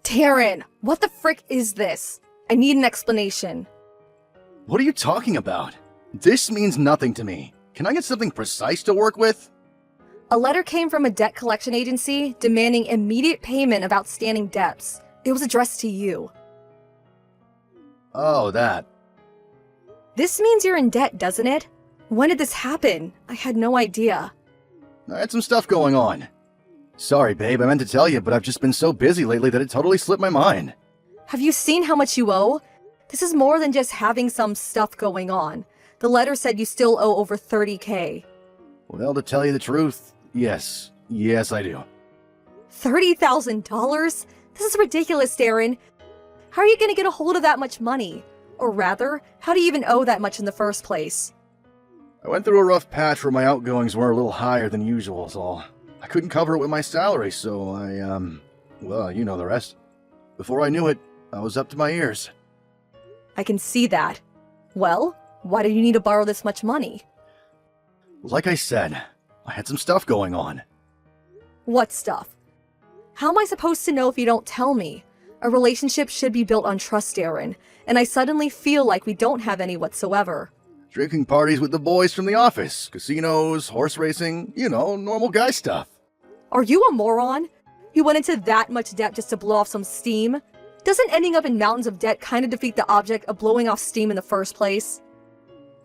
Taryn, what the frick is this? I need an explanation. What are you talking about? This means nothing to me. Can I get something precise to work with? A letter came from a debt collection agency demanding immediate payment of outstanding debts. It was addressed to you. Oh, that. This means you're in debt, doesn't it? When did this happen? I had no idea. I had some stuff going on. Sorry, babe, I meant to tell you, but I've just been so busy lately that it totally slipped my mind. Have you seen how much you owe? This is more than just having some stuff going on. The letter said you still owe over $30,000. Well, to tell you the truth, yes. Yes, I do. $30,000? This is ridiculous, Darren. How are you going to get a hold of that much money? Or rather, how do you even owe that much in the first place? I went through a rough patch where my outgoings were a little higher than usual, is all. I couldn't cover it with my salary, so well, you know the rest. Before I knew it, I was up to my ears. I can see that. Well, why do you need to borrow this much money? Like I said, I had some stuff going on. What stuff? How am I supposed to know if you don't tell me? A relationship should be built on trust, Darren, and I suddenly feel like we don't have any whatsoever. Drinking parties with the boys from the office, casinos, horse racing, you know, normal guy stuff. Are you a moron? You went into that much debt just to blow off some steam? Doesn't ending up in mountains of debt kind of defeat the object of blowing off steam in the first place?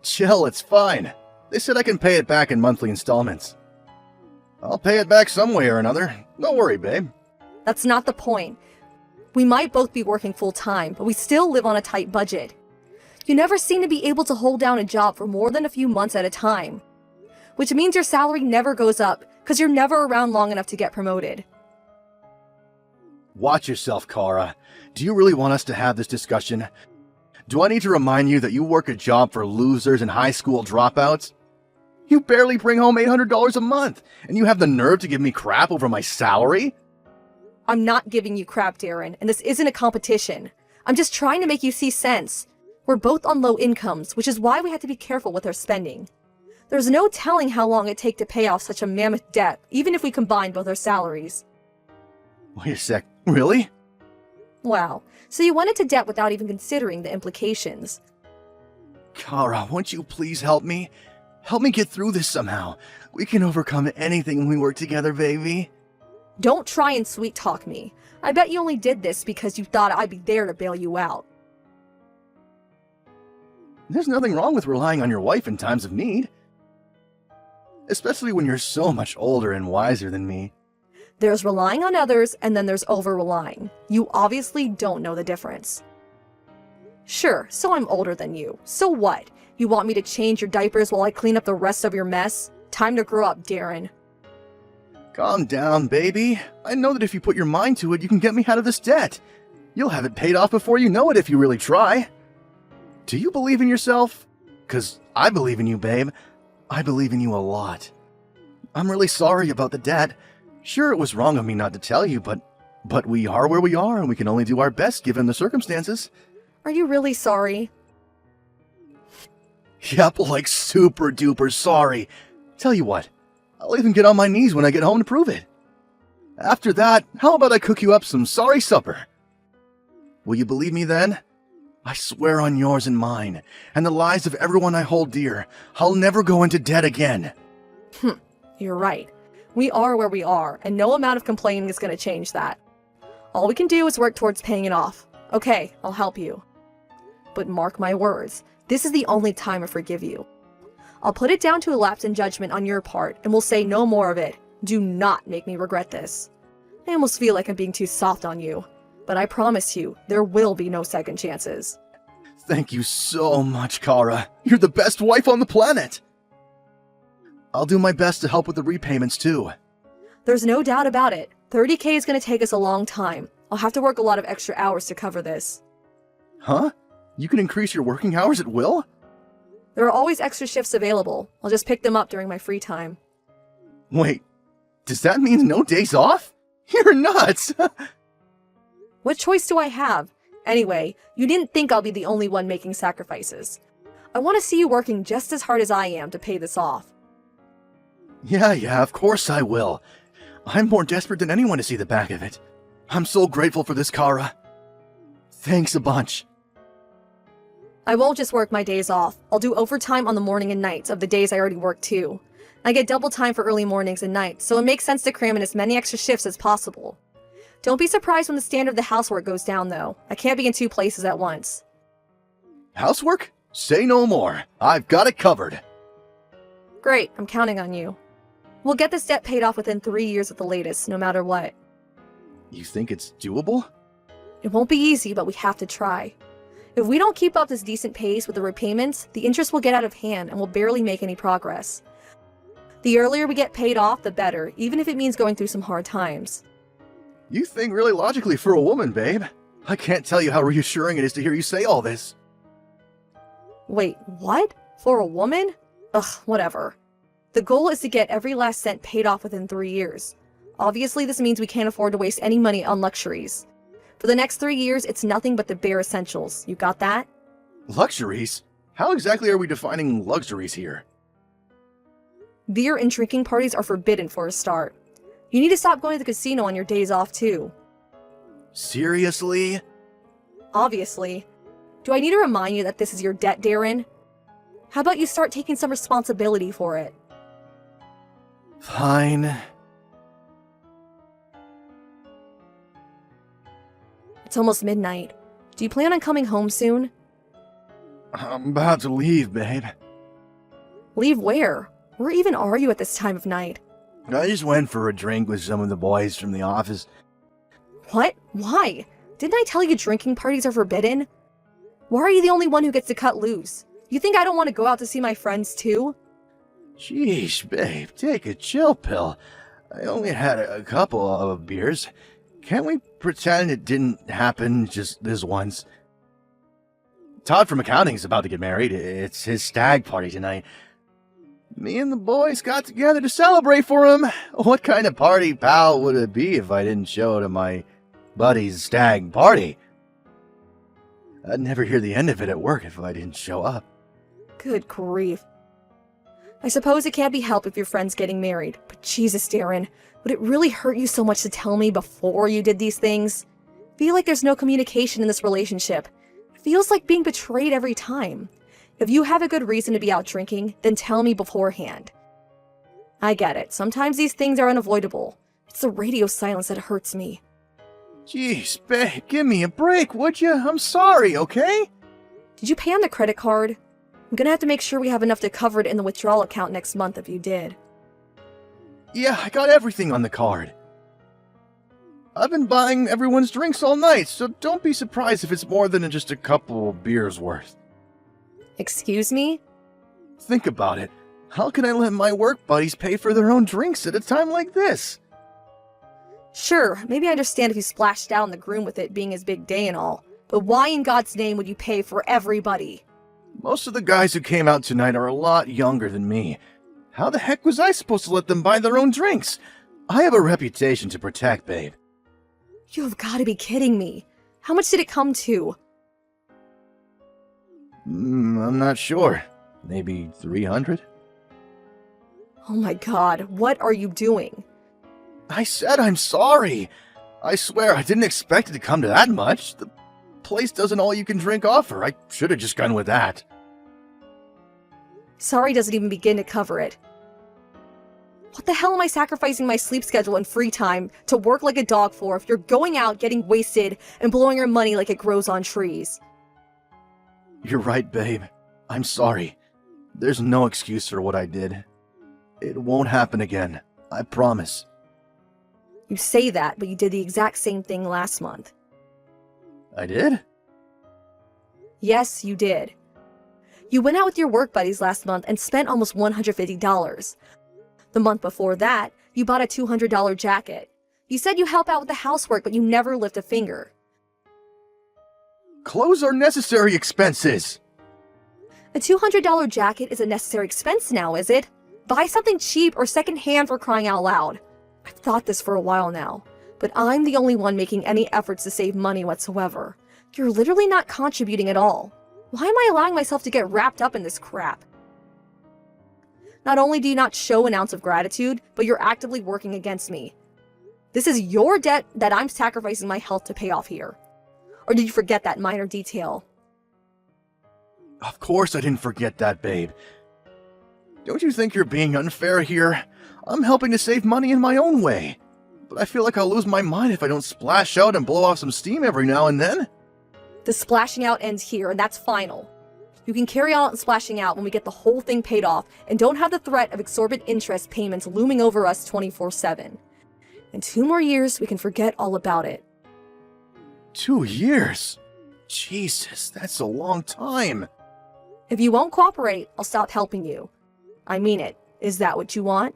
Chill, it's fine. They said I can pay it back in monthly installments. I'll pay it back some way or another. Don't worry, babe. That's not the point. We might both be working full-time, but we still live on a tight budget. You never seem to be able to hold down a job for more than a few months at a time. Which means your salary never goes up, because you're never around long enough to get promoted. Watch yourself, Kara. Do you really want us to have this discussion? Do I need to remind you that you work a job for losers and high school dropouts? You barely bring home $800 a month, and you have the nerve to give me crap over my salary? I'm not giving you crap, Darren, and this isn't a competition. I'm just trying to make you see sense. We're both on low incomes, which is why we have to be careful with our spending. There's no telling how long it'd take to pay off such a mammoth debt, even if we combine both our salaries. Wait a sec, really? Wow, so you went into debt without even considering the implications. Kara, won't you please help me? Help me get through this somehow. We can overcome anything when we work together, baby. Don't try and sweet-talk me. I bet you only did this because you thought I'd be there to bail you out. There's nothing wrong with relying on your wife in times of need. Especially when you're so much older and wiser than me. There's relying on others, and then there's over-relying. You obviously don't know the difference. Sure, so I'm older than you. So what? You want me to change your diapers while I clean up the rest of your mess? Time to grow up, Darren. Calm down, baby. I know that if you put your mind to it, you can get me out of this debt. You'll have it paid off before you know it if you really try. Do you believe in yourself? 'Cause I believe in you, babe. I believe in you a lot. I'm really sorry about the debt. Sure, it was wrong of me not to tell you, but we are where we are, and we can only do our best given the circumstances. Are you really sorry? Yep, like super duper sorry. Tell you what, I'll even get on my knees when I get home to prove it. After that, how about I cook you up some sorry supper? Will you believe me then? I swear on yours and mine, and the lives of everyone I hold dear, I'll never go into debt again. You're right. We are where we are, and no amount of complaining is going to change that. All we can do is work towards paying it off. Okay, I'll help you. But mark my words, this is the only time I forgive you. I'll put it down to a lapse in judgment on your part, and we'll say no more of it. Do not make me regret this. I almost feel like I'm being too soft on you, but I promise you, there will be no second chances. Thank you so much, Kara. You're the best wife on the planet. I'll do my best to help with the repayments, too. There's no doubt about it. $30,000 is going to take us a long time. I'll have to work a lot of extra hours to cover this. Huh? You can increase your working hours at will? There are always extra shifts available. I'll just pick them up during my free time. Wait, does that mean no days off? You're nuts! What choice do I have? Anyway, you didn't think I'll be the only one making sacrifices. I want to see you working just as hard as I am to pay this off. Yeah, of course I will. I'm more desperate than anyone to see the back of it. I'm so grateful for this, Kara. Thanks a bunch. I won't just work my days off. I'll do overtime on the morning and nights of the days I already work too. I get double time for early mornings and nights, so it makes sense to cram in as many extra shifts as possible. Don't be surprised when the standard of the housework goes down, though. I can't be in 2 places at once. Housework? Say no more. I've got it covered. Great, I'm counting on you. We'll get this debt paid off within 3 years at the latest, no matter what. You think it's doable? It won't be easy, but we have to try. If we don't keep up this decent pace with the repayments, the interest will get out of hand and we'll barely make any progress. The earlier we get paid off, the better, even if it means going through some hard times. You think really logically for a woman, babe. I can't tell you how reassuring it is to hear you say all this. Wait, what? For a woman? Ugh, whatever. The goal is to get every last cent paid off within 3 years. Obviously, this means we can't afford to waste any money on luxuries. For the next 3 years, it's nothing but the bare essentials. You got that? Luxuries? How exactly are we defining luxuries here? Beer and drinking parties are forbidden for a start. You need to stop going to the casino on your days off, too. Seriously? Obviously. Do I need to remind you that this is your debt, Darren? How about you start taking some responsibility for it? Fine. It's almost midnight. Do you plan on coming home soon? I'm about to leave, babe. Leave where? Where even are you at this time of night? I just went for a drink with some of the boys from the office. What? Why? Didn't I tell you drinking parties are forbidden? Why are you the only one who gets to cut loose? You think I don't want to go out to see my friends too? Sheesh, babe, take a chill pill. I only had a couple of beers. Can't we pretend it didn't happen just this once? Todd from accounting's about to get married. It's his stag party tonight. Me and the boys got together to celebrate for him. What kind of party, pal, would it be if I didn't show to my buddy's stag party? I'd never hear the end of it at work if I didn't show up. Good grief. I suppose it can't be helped if your friend's getting married, but Jesus, Darren, would it really hurt you so much to tell me before you did these things? I feel like there's no communication in this relationship. It feels like being betrayed every time. If you have a good reason to be out drinking, then tell me beforehand. I get it. Sometimes these things are unavoidable. It's the radio silence that hurts me. Jeez, babe, give me a break, would you? I'm sorry, okay? Did you pay on the credit card? I'm gonna have to make sure we have enough to cover it in the withdrawal account next month if you did. Yeah, I got everything on the card. I've been buying everyone's drinks all night, so don't be surprised if it's more than just a couple beers worth. Excuse me? Think about it. How can I let my work buddies pay for their own drinks at a time like this? Sure, maybe I understand if you splashed down the groom with it being his big day and all, but why in God's name would you pay for everybody? Most of the guys who came out tonight are a lot younger than me. How the heck was I supposed to let them buy their own drinks? I have a reputation to protect, babe. You've got to be kidding me. How much did it come to? I'm not sure. Maybe 300? Oh my God, what are you doing? I said I'm sorry. I swear I didn't expect it to come to that much. The place doesn't all-you-can-drink offer. I should have just gone with that. Sorry doesn't even begin to cover it. What the hell am I sacrificing my sleep schedule and free time to work like a dog for if you're going out, getting wasted, and blowing your money like it grows on trees? You're right, babe. I'm sorry. There's no excuse for what I did. It won't happen again. I promise. You say that, but you did the exact same thing last month. I did? Yes, you did. You went out with your work buddies last month and spent almost $150. The month before that, you bought a $200 jacket. You said you help out with the housework, but you never lift a finger. Clothes are necessary expenses. A $200 jacket is a necessary expense now, is it? Buy something cheap or secondhand for crying out loud. I've thought this for a while now, but I'm the only one making any efforts to save money whatsoever. You're literally not contributing at all. Why am I allowing myself to get wrapped up in this crap? Not only do you not show an ounce of gratitude, but you're actively working against me. This is your debt that I'm sacrificing my health to pay off here. Or did you forget that minor detail? Of course I didn't forget that, babe. Don't you think you're being unfair here? I'm helping to save money in my own way. But I feel like I'll lose my mind if I don't splash out and blow off some steam every now and then. The splashing out ends here, and that's final. You can carry on splashing out when we get the whole thing paid off and don't have the threat of exorbitant interest payments looming over us 24/7. In 2 more years, we can forget all about it. 2 years? Jesus, that's a long time. If you won't cooperate, I'll stop helping you. I mean it. Is that what you want?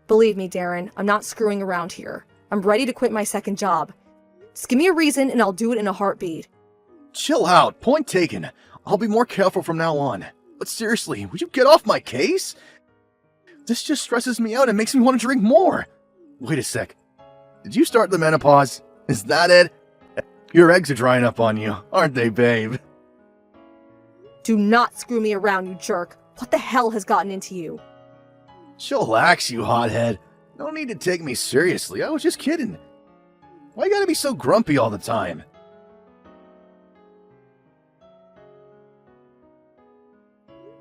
Believe me, Darren, I'm not screwing around here. I'm ready to quit my second job. Just give me a reason and I'll do it in a heartbeat. Chill out, point taken. I'll be more careful from now on. But seriously, would you get off my case? This just stresses me out and makes me want to drink more. Wait a sec. Did you start the menopause? Is that it? Your eggs are drying up on you, aren't they, babe? Do not screw me around, you jerk. What the hell has gotten into you? Chillax, you hothead. No need to take me seriously, I was just kidding. Why you gotta be so grumpy all the time?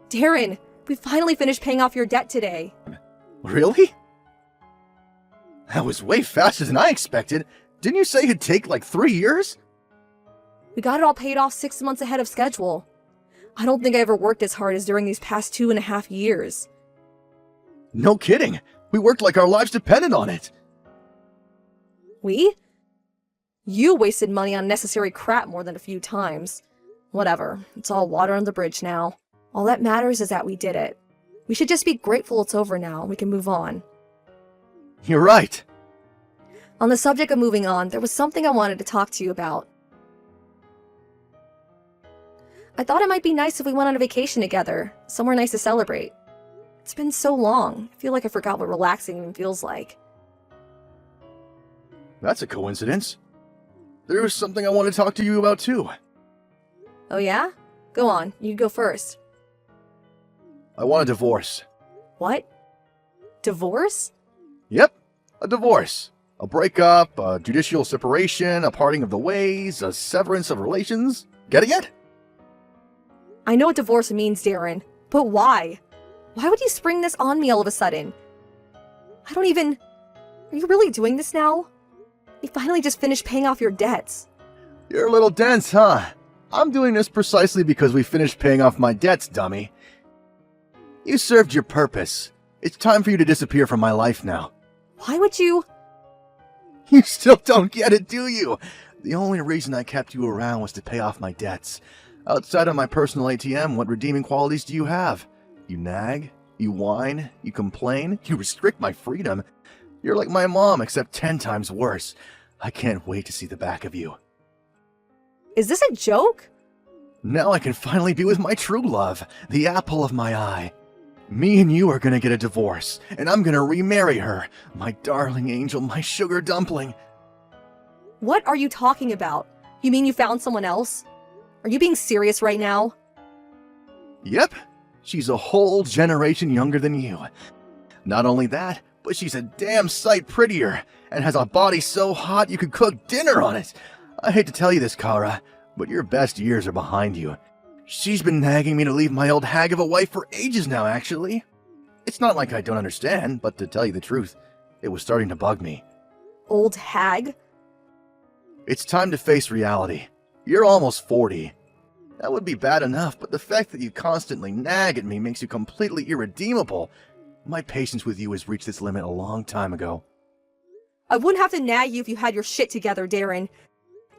Darren, we finally finished paying off your debt today. Really? That was way faster than I expected. Didn't you say it'd take like 3 years? We got it all paid off 6 months ahead of schedule. I don't think I ever worked as hard as during these past 2.5 years. No kidding. We worked like our lives depended on it. We? You wasted money on necessary crap more than a few times. Whatever. It's all water on the bridge now. All that matters is that we did it. We should just be grateful it's over now and we can move on. You're right. On the subject of moving on, there was something I wanted to talk to you about. I thought it might be nice if we went on a vacation together, somewhere nice to celebrate. It's been so long, I feel like I forgot what relaxing even feels like. That's a coincidence. There was something I want to talk to you about too. Oh yeah? Go on, you go first. I want a divorce. What? Divorce? Yep, a divorce. A breakup, a judicial separation, a parting of the ways, a severance of relations. Get it yet? I know what divorce means, Darren, but why? Why would you spring this on me all of a sudden? I don't even... Are you really doing this now? You finally just finished paying off your debts. You're a little dense, huh? I'm doing this precisely because we finished paying off my debts, dummy. You served your purpose. It's time for you to disappear from my life now. Why would you... You still don't get it, do you? The only reason I kept you around was to pay off my debts. Outside of my personal ATM, what redeeming qualities do you have? You nag, you whine, you complain, you restrict my freedom. You're like my mom, except 10 times worse. I can't wait to see the back of you. Is this a joke? Now I can finally be with my true love, the apple of my eye. Me and you are gonna get a divorce, and I'm gonna remarry her. My darling angel, my sugar dumpling. What are you talking about? You mean you found someone else? Are you being serious right now? Yep, she's a whole generation younger than you. Not only that, but she's a damn sight prettier, and has a body so hot you could cook dinner on it. I hate to tell you this, Kara, but your best years are behind you. She's been nagging me to leave my old hag of a wife for ages now, actually. It's not like I don't understand, but to tell you the truth, it was starting to bug me. Old hag? It's time to face reality. You're almost 40. That would be bad enough, but the fact that you constantly nag at me makes you completely irredeemable. My patience with you has reached its limit a long time ago. I wouldn't have to nag you if you had your shit together, Darren.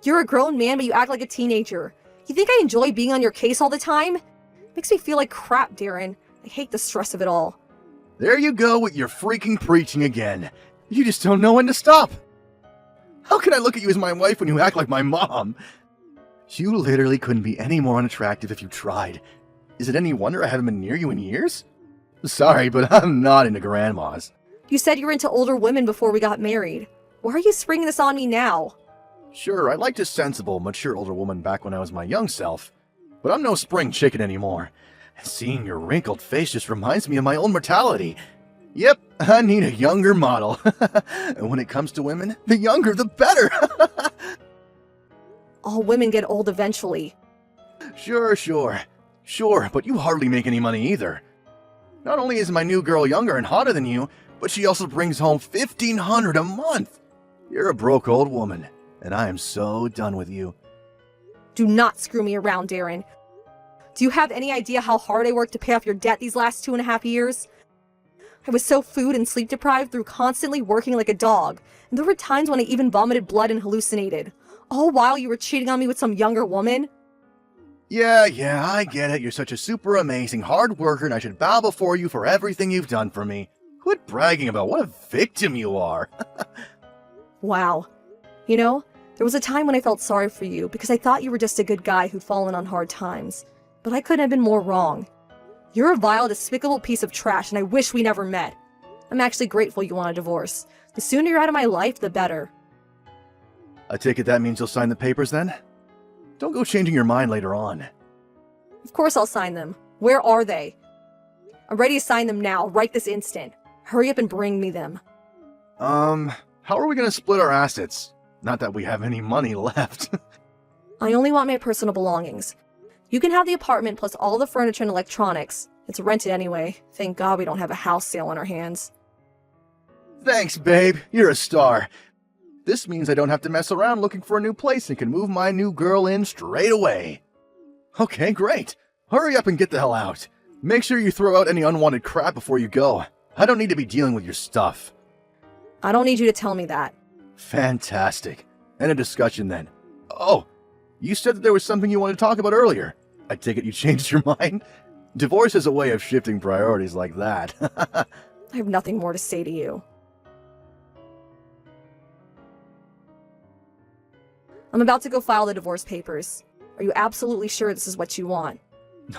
You're a grown man, but you act like a teenager. You think I enjoy being on your case all the time? Makes me feel like crap, Darren. I hate the stress of it all. There you go with your freaking preaching again. You just don't know when to stop. How can I look at you as my wife when you act like my mom? You literally couldn't be any more unattractive if you tried. Is it any wonder I haven't been near you in years? Sorry, but I'm not into grandmas. You said you were into older women before we got married. Why are you springing this on me now? Sure, I liked a sensible, mature older woman back when I was my young self. But I'm no spring chicken anymore. And seeing your wrinkled face just reminds me of my own mortality. Yep, I need a younger model. And when it comes to women, the younger the better. All women get old eventually. Sure, but you hardly make any money either. Not only is my new girl younger and hotter than you, but she also brings home $1,500 a month. You're a broke old woman, and I am so done with you. Do not screw me around, Darren. Do you have any idea how hard I worked to pay off your debt these last 2.5 years? I was so food and sleep deprived through constantly working like a dog, and there were times when I even vomited blood and hallucinated. All while you were cheating on me with some younger woman? Yeah, I get it. You're such a super amazing hard worker, and I should bow before you for everything you've done for me. Quit bragging about what a victim you are. Wow. You know, there was a time when I felt sorry for you because I thought you were just a good guy who'd fallen on hard times. But I couldn't have been more wrong. You're a vile, despicable piece of trash, and I wish we never met. I'm actually grateful you want a divorce. The sooner you're out of my life, the better. I take it that means you'll sign the papers then? Don't go changing your mind later on. Of course I'll sign them. Where are they? I'm ready to sign them now, right this instant. Hurry up and bring me them. How are we gonna split our assets? Not that we have any money left. I only want my personal belongings. You can have the apartment plus all the furniture and electronics. It's rented anyway. Thank God we don't have a house sale on our hands. Thanks, babe. You're a star. This means I don't have to mess around looking for a new place and can move my new girl in straight away. Okay, great. Hurry up and get the hell out. Make sure you throw out any unwanted crap before you go. I don't need to be dealing with your stuff. I don't need you to tell me that. Fantastic. End of discussion then. Oh, you said that there was something you wanted to talk about earlier. I take it you changed your mind? Divorce is a way of shifting priorities like that. I have nothing more to say to you. I'm about to go file the divorce papers. Are you absolutely sure this is what you want?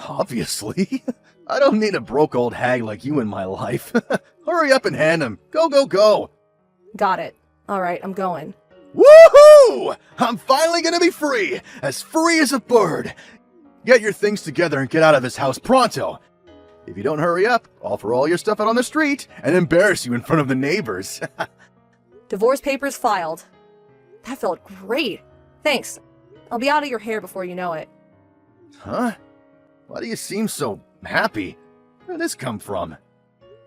Obviously. I don't need a broke old hag like you in my life. Hurry up and hand them. Go. Got it. Alright, I'm going. Woohoo! I'm finally gonna be free as a bird. Get your things together and get out of this house pronto. If you don't hurry up, I'll throw all your stuff out on the street and embarrass you in front of the neighbors. Divorce papers filed. That felt great. Thanks. I'll be out of your hair before you know it. Huh? Why do you seem so happy? Where did this come from?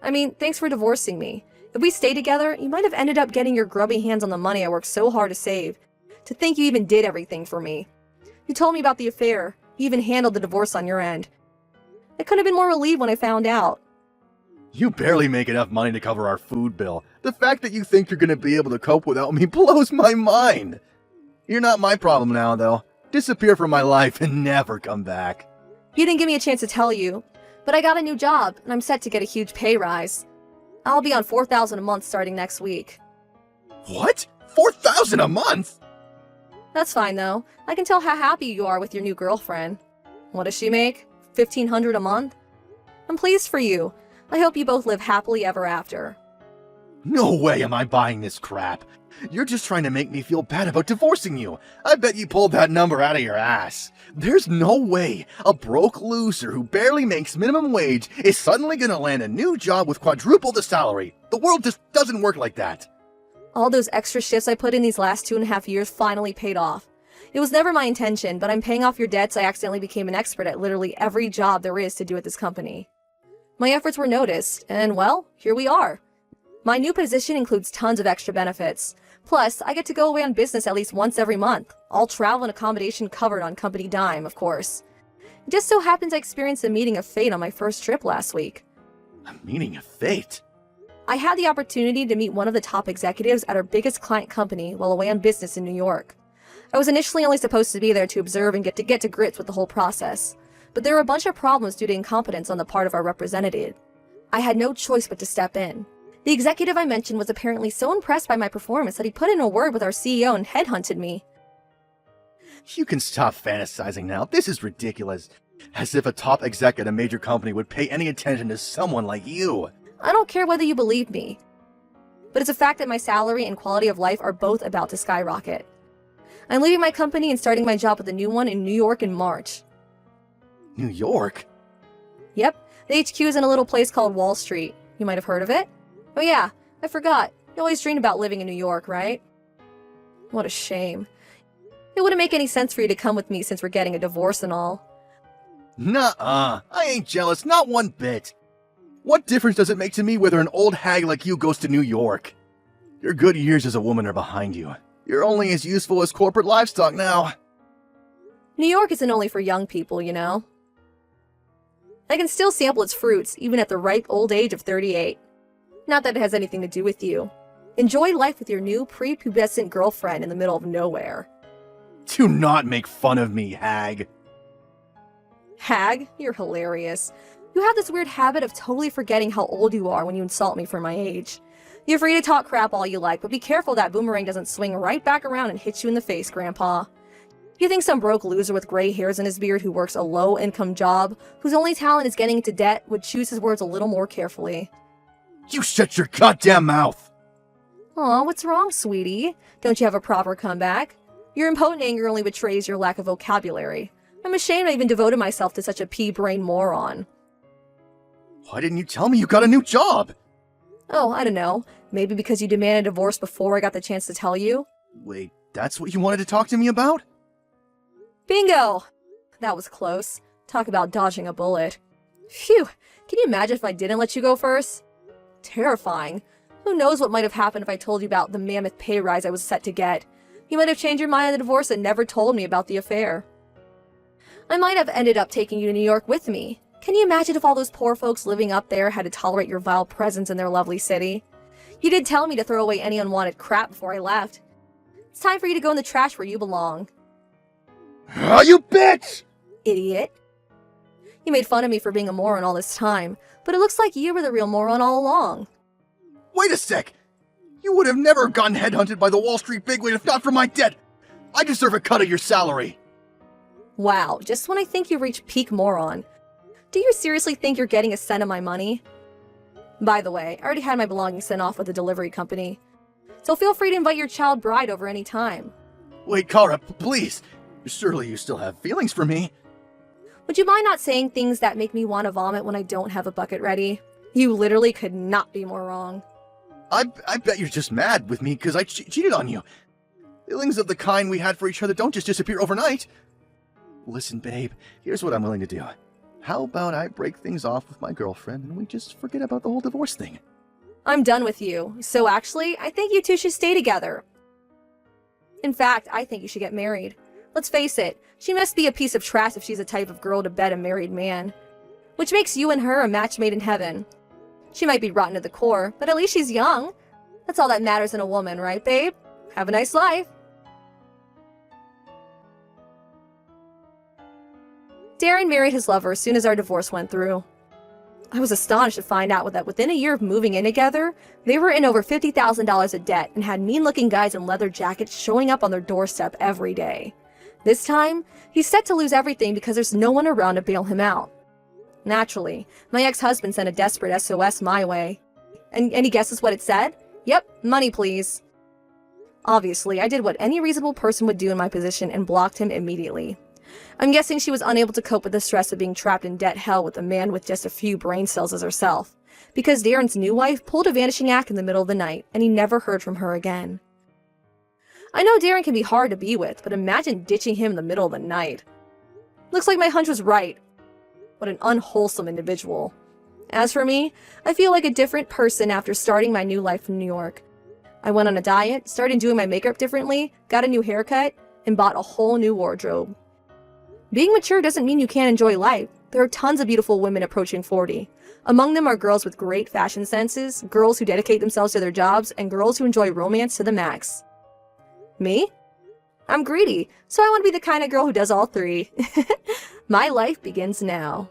I mean, thanks for divorcing me. If we stayed together, you might have ended up getting your grubby hands on the money I worked so hard to save. To think you even did everything for me. You told me about the affair. You even handled the divorce on your end. I couldn't have been more relieved when I found out. You barely make enough money to cover our food bill. The fact that you think you're gonna be able to cope without me blows my mind. You're not my problem now, though. Disappear from my life and never come back. You didn't give me a chance to tell you, but I got a new job, and I'm set to get a huge pay rise. I'll be on $4,000 a month starting next week. What? $4,000 a month? That's fine, though. I can tell how happy you are with your new girlfriend. What does she make? $1,500 a month? I'm pleased for you. I hope you both live happily ever after. No way am I buying this crap. You're just trying to make me feel bad about divorcing you. I bet you pulled that number out of your ass. There's no way a broke loser who barely makes minimum wage is suddenly gonna land a new job with quadruple the salary. The world just doesn't work like that. All those extra shifts I put in these last 2.5 years finally paid off. It was never my intention, but I'm paying off your debts. I accidentally became an expert at literally every job there is to do at this company. My efforts were noticed, and well, here we are. My new position includes tons of extra benefits. Plus, I get to go away on business at least once every month. All travel and accommodation covered on company dime, of course. It just so happens I experienced a meeting of fate on my first trip last week. A meeting of fate? I had the opportunity to meet one of the top executives at our biggest client company while away on business in New York. I was initially only supposed to be there to observe and get to grips with the whole process. But there were a bunch of problems due to incompetence on the part of our representative. I had no choice but to step in. The executive I mentioned was apparently so impressed by my performance that he put in a word with our CEO and headhunted me. You can stop fantasizing now. This is ridiculous. As if a top exec at a major company would pay any attention to someone like you. I don't care whether you believe me. But it's a fact that my salary and quality of life are both about to skyrocket. I'm leaving my company and starting my job with a new one in New York in March. New York? Yep, the HQ is in a little place called Wall Street. You might have heard of it. I Oh yeah, I forgot. You always dreamed about living in New York, right? What a shame. It wouldn't make any sense for you to come with me since we're getting a divorce and all. Nuh-uh. I ain't jealous, not one bit. What difference does it make to me whether an old hag like you goes to New York? Your good years as a woman are behind you. You're only as useful as corporate livestock now. New York isn't only for young people, you know. I can still sample its fruits, even at the ripe old age of 38. Not that it has anything to do with you. Enjoy life with your new prepubescent girlfriend in the middle of nowhere. Do not make fun of me, hag. Hag, you're hilarious. You have this weird habit of totally forgetting how old you are when you insult me for my age. You're free to talk crap all you like, but be careful that boomerang doesn't swing right back around and hit you in the face, Grandpa. You think some broke loser with gray hairs in his beard who works a low-income job, whose only talent is getting into debt, would choose his words a little more carefully? You shut your goddamn mouth! Aw, what's wrong, sweetie? Don't you have a proper comeback? Your impotent anger only betrays your lack of vocabulary. I'm ashamed I even devoted myself to such a pea-brain moron. Why didn't you tell me you got a new job? Oh, I don't know. Maybe because you demanded a divorce before I got the chance to tell you? Wait, that's what you wanted to talk to me about? Bingo! That was close. Talk about dodging a bullet. Phew! Can you imagine if I didn't let you go first? Terrifying. Who knows what might have happened if I told you about the mammoth pay rise I was set to get. You might have changed your mind on the divorce and never told me about the affair. I might have ended up taking you to New York with me. Can you imagine if all those poor folks living up there had to tolerate your vile presence in their lovely city? You did tell me to throw away any unwanted crap before I left. It's time for you to go in the trash where you belong. Oh, you bitch! Idiot. You made fun of me for being a moron all this time, but it looks like you were the real moron all along. Wait a sec! You would have never gotten headhunted by the Wall Street bigwig if not for my debt! I deserve a cut of your salary! Wow, just when I think you've reached peak moron. Do you seriously think you're getting a cent of my money? By the way, I already had my belongings sent off with the delivery company, so feel free to invite your child bride over any time. Wait, Kara, please! Surely you still have feelings for me? Would you mind not saying things that make me want to vomit when I don't have a bucket ready? You literally could not be more wrong. I bet you're just mad with me because I cheated on you. Feelings of the kind we had for each other don't just disappear overnight. Listen, babe, here's what I'm willing to do. How about I break things off with my girlfriend and we just forget about the whole divorce thing? I'm done with you, so actually, I think you two should stay together. In fact, I think you should get married. Let's face it, she must be a piece of trash if she's the type of girl to bed a married man. Which makes you and her a match made in heaven. She might be rotten to the core, but at least she's young. That's all that matters in a woman, right, babe? Have a nice life. Darren married his lover as soon as our divorce went through. I was astonished to find out that within a year of moving in together, they were in over $50,000 of debt and had mean-looking guys in leather jackets showing up on their doorstep every day. This time, he's set to lose everything because there's no one around to bail him out. Naturally, my ex-husband sent a desperate SOS my way. And any guesses what it said? Yep, money please. Obviously, I did what any reasonable person would do in my position and blocked him immediately. I'm guessing she was unable to cope with the stress of being trapped in debt hell with a man with just a few brain cells as herself, because Darren's new wife pulled a vanishing act in the middle of the night, and he never heard from her again. I know Darren can be hard to be with, but imagine ditching him in the middle of the night. Looks like my hunch was right. What an unwholesome individual. As for me, I feel like a different person after starting my new life in New York. I went on a diet, started doing my makeup differently, got a new haircut, and bought a whole new wardrobe. Being mature doesn't mean you can't enjoy life. There are tons of beautiful women approaching 40. Among them are girls with great fashion senses, girls who dedicate themselves to their jobs, and girls who enjoy romance to the max. Me? I'm greedy, so I want to be the kind of girl who does all three. My life begins now.